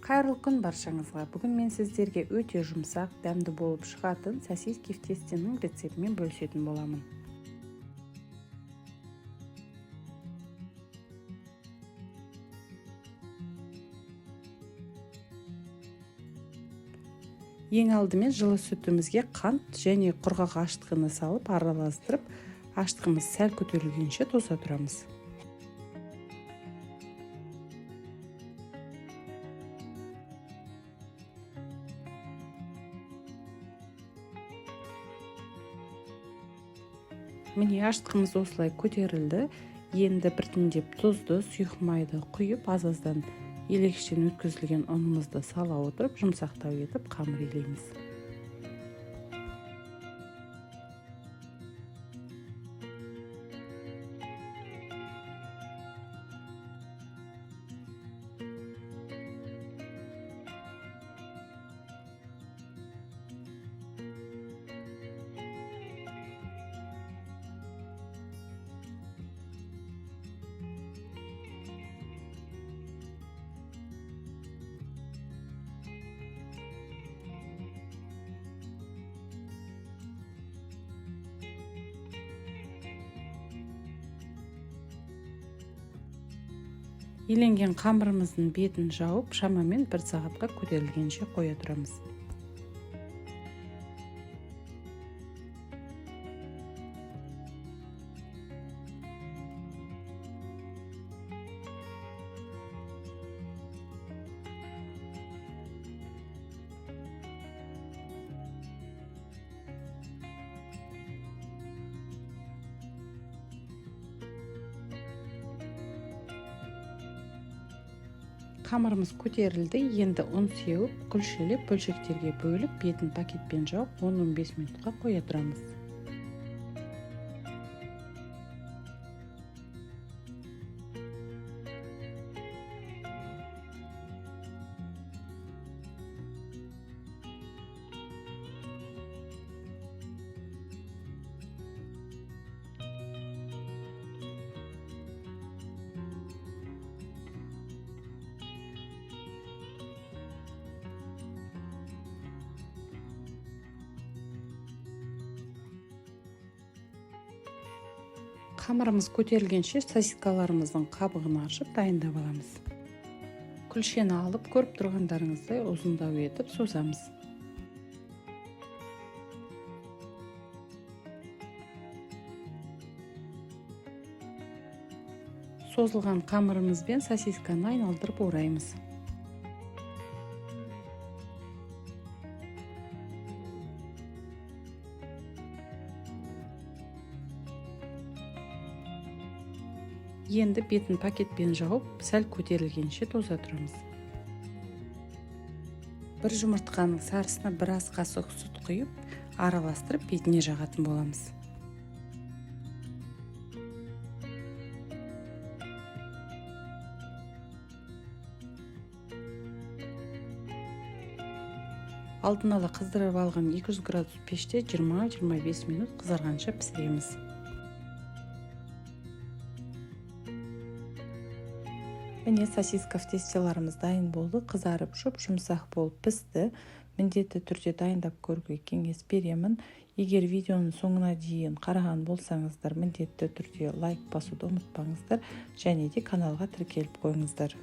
Қайырлы күн баршаңызға. Бүгін мен сіздерге өте жұмсақ, дәмді болып шығатын сосиски в тестенің рецептімен бөлісетін боламын. Ең алдымен жылы сүтімізге қант және құрғақ аштығыны салып араластырып, аштығымыз сәл көтерілгенше тоса тұрамыз. Міне аштығымыз осылай көтерілді. Енді біртіндеп тұзды, сұйық майды құйып, аз-аздан елекштен өткізілген ұнымызды сала отырып, жұмсақтау етіп қамыр илейміз. Иленген қамырымыздың бетін жауып, шамамен 1 сағатқа көтерілгенше қоя тұрамыз. Қамырымыз көтерілді. Енді ұн сеуіп, күлшелеп бөлшектерге бөліп, бетін пакетпен жауып, 10-15 минутқа қоя тұрамыз. Қамырымыз көтерілгенше сосискаларымыздың қабығын ашып дайындап аламыз. Күлшені алып, көріп тұрғандарыңыздай ұзындау етіп созамыз. Созылған қамырымызбен сосисканы айналдырып ораймыз. Енді бетін пакетпен жауып, сәл көтерілгенше тоза тұрамыз. Бір жұмыртқаның сарысына 1 ас қасық сүт құйып, араластырып бетіне жағатын боламыз. Алдын ала қыздырып алған 200 градус пеште 20-25 минут қызарғанша пісіреміз. Міне сосиска в тестеларымыз дайын болды, қызарып жұмсақ болып пісті. Міндетті түрде дайындап көруге кеңес беремін. Егер видеоның соңына дейін қараған болсаңыздар, міндетті түрде лайк басуды ұмытпаңыздар және де каналға тіркеліп қойыңыздар.